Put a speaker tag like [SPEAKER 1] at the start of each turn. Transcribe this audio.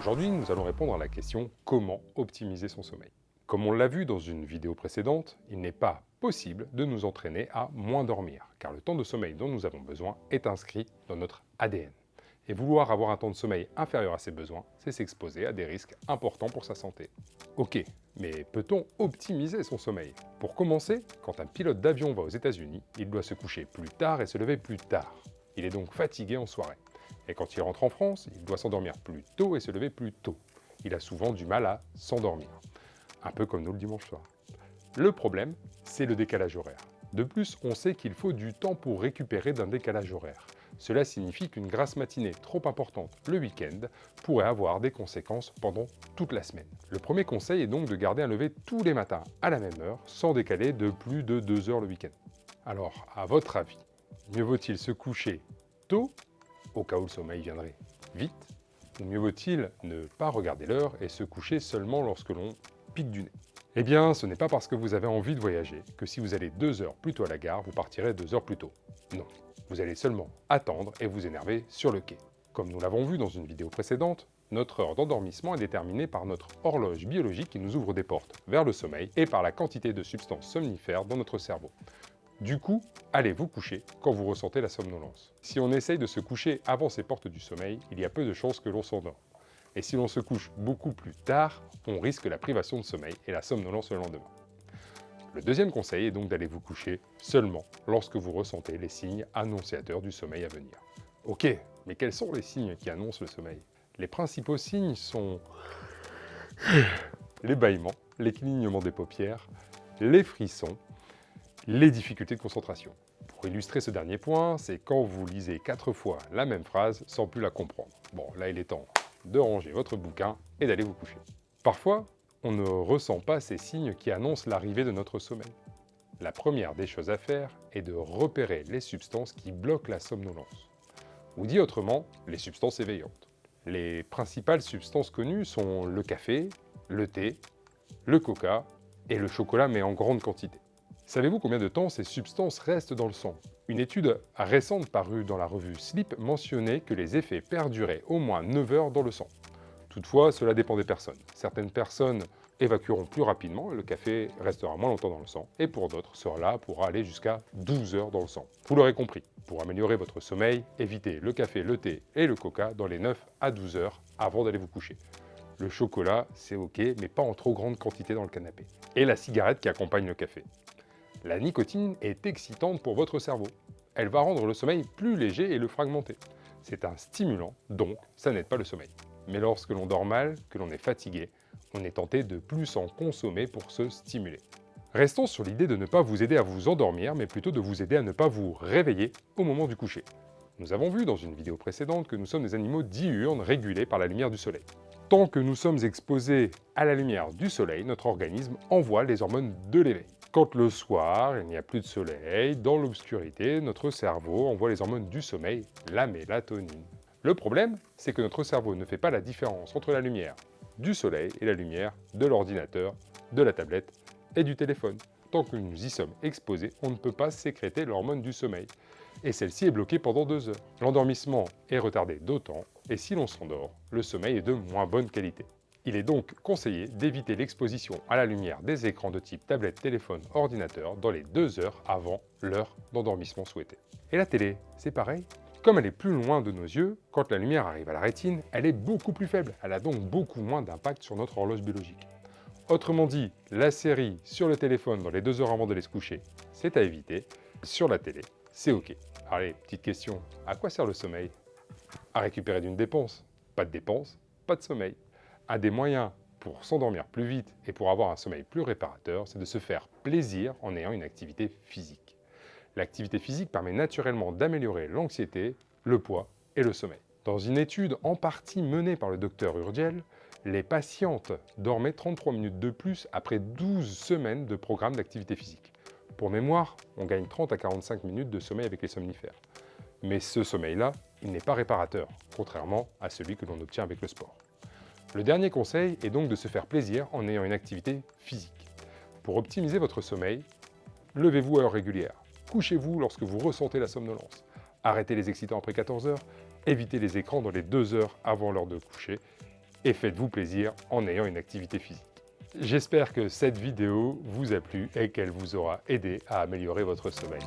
[SPEAKER 1] Aujourd'hui, nous allons répondre à la question comment optimiser son sommeil. Comme on l'a vu dans une vidéo précédente, il n'est pas possible de nous entraîner à moins dormir, car le temps de sommeil dont nous avons besoin est inscrit dans notre ADN. Et vouloir avoir un temps de sommeil inférieur à ses besoins, c'est s'exposer à des risques importants pour sa santé. Ok, mais peut-on optimiser son sommeil? Pour commencer, quand un pilote d'avion va aux États-Unis, il doit se coucher plus tard et se lever plus tard. Il est donc fatigué en soirée. Et quand il rentre en France, il doit s'endormir plus tôt et se lever plus tôt. Il a souvent du mal à s'endormir. Un peu comme nous le dimanche soir. Le problème, c'est le décalage horaire. De plus, on sait qu'il faut du temps pour récupérer d'un décalage horaire. Cela signifie qu'une grasse matinée trop importante le week-end pourrait avoir des conséquences pendant toute la semaine. Le premier conseil est donc de garder un lever tous les matins à la même heure, sans décaler de plus de 2 heures le week-end. Alors, à votre avis, mieux vaut-il se coucher tôt, au cas où le sommeil viendrait vite, ou mieux vaut-il ne pas regarder l'heure et se coucher seulement lorsque l'on pique du nez? Eh bien, ce n'est pas parce que vous avez envie de voyager que si vous allez 2 heures plus tôt à la gare, vous partirez 2 heures plus tôt. Non, vous allez seulement attendre et vous énerver sur le quai. Comme nous l'avons vu dans une vidéo précédente, notre heure d'endormissement est déterminée par notre horloge biologique qui nous ouvre des portes vers le sommeil et par la quantité de substances somnifères dans notre cerveau. Du coup, allez vous coucher quand vous ressentez la somnolence. Si on essaye de se coucher avant ces portes du sommeil, il y a peu de chances que l'on s'endorme. Et si l'on se couche beaucoup plus tard, on risque la privation de sommeil et la somnolence le lendemain. Le deuxième conseil est donc d'aller vous coucher seulement lorsque vous ressentez les signes annonciateurs du sommeil à venir. Ok, mais quels sont les signes qui annoncent le sommeil? Les principaux signes sont les bâillements, les clignements des paupières, les frissons, les difficultés de concentration. Pour illustrer ce dernier point, c'est quand vous lisez 4 fois la même phrase sans plus la comprendre. Bon, là il est temps de ranger votre bouquin et d'aller vous coucher. Parfois, on ne ressent pas ces signes qui annoncent l'arrivée de notre sommeil. La première des choses à faire est de repérer les substances qui bloquent la somnolence. Ou dit autrement, les substances éveillantes. Les principales substances connues sont le café, le thé, le coca et le chocolat, mais en grande quantité. Savez-vous combien de temps ces substances restent dans le sang? Une étude récente parue dans la revue Sleep mentionnait que les effets perduraient au moins 9 heures dans le sang. Toutefois, cela dépend des personnes. Certaines personnes évacueront plus rapidement, le café restera moins longtemps dans le sang, et pour d'autres, cela pourra aller jusqu'à 12 heures dans le sang. Vous l'aurez compris, pour améliorer votre sommeil, évitez le café, le thé et le coca dans les 9 à 12 heures avant d'aller vous coucher. Le chocolat, c'est ok, mais pas en trop grande quantité dans le canapé. Et la cigarette qui accompagne le café. La nicotine est excitante pour votre cerveau. Elle va rendre le sommeil plus léger et le fragmenter. C'est un stimulant, donc ça n'aide pas le sommeil. Mais lorsque l'on dort mal, que l'on est fatigué, on est tenté de plus en consommer pour se stimuler. Restons sur l'idée de ne pas vous aider à vous endormir, mais plutôt de vous aider à ne pas vous réveiller au moment du coucher. Nous avons vu dans une vidéo précédente que nous sommes des animaux diurnes régulés par la lumière du soleil. Tant que nous sommes exposés à la lumière du soleil, notre organisme envoie les hormones de l'éveil. Quand le soir, il n'y a plus de soleil, dans l'obscurité, notre cerveau envoie les hormones du sommeil, la mélatonine. Le problème, c'est que notre cerveau ne fait pas la différence entre la lumière du soleil et la lumière de l'ordinateur, de la tablette et du téléphone. Tant que nous y sommes exposés, on ne peut pas sécréter l'hormone du sommeil. Et celle-ci est bloquée pendant 2 heures. L'endormissement est retardé d'autant, et si l'on s'endort, le sommeil est de moins bonne qualité. Il est donc conseillé d'éviter l'exposition à la lumière des écrans de type tablette, téléphone, ordinateur dans les 2 heures avant l'heure d'endormissement souhaitée. Et la télé, c'est pareil. Comme elle est plus loin de nos yeux, quand la lumière arrive à la rétine, elle est beaucoup plus faible. Elle a donc beaucoup moins d'impact sur notre horloge biologique. Autrement dit, la série sur le téléphone dans les 2 heures avant d'aller se coucher, c'est à éviter. Sur la télé, c'est ok. Allez, petite question, à quoi sert le sommeil? À récupérer d'une dépense. Pas de dépense, pas de sommeil. Un des moyens pour s'endormir plus vite et pour avoir un sommeil plus réparateur, c'est de se faire plaisir en ayant une activité physique. L'activité physique permet naturellement d'améliorer l'anxiété, le poids et le sommeil. Dans une étude en partie menée par le docteur Urgel, les patientes dormaient 33 minutes de plus après 12 semaines de programme d'activité physique. Pour mémoire, on gagne 30 à 45 minutes de sommeil avec les somnifères. Mais ce sommeil-là, il n'est pas réparateur, contrairement à celui que l'on obtient avec le sport. Le dernier conseil est donc de se faire plaisir en ayant une activité physique. Pour optimiser votre sommeil, levez-vous à heure régulière. Couchez-vous lorsque vous ressentez la somnolence. Arrêtez les excitants après 14 heures. Évitez les écrans dans les 2 heures avant l'heure de coucher. et faites-vous plaisir en ayant une activité physique. J'espère que cette vidéo vous a plu et qu'elle vous aura aidé à améliorer votre sommeil.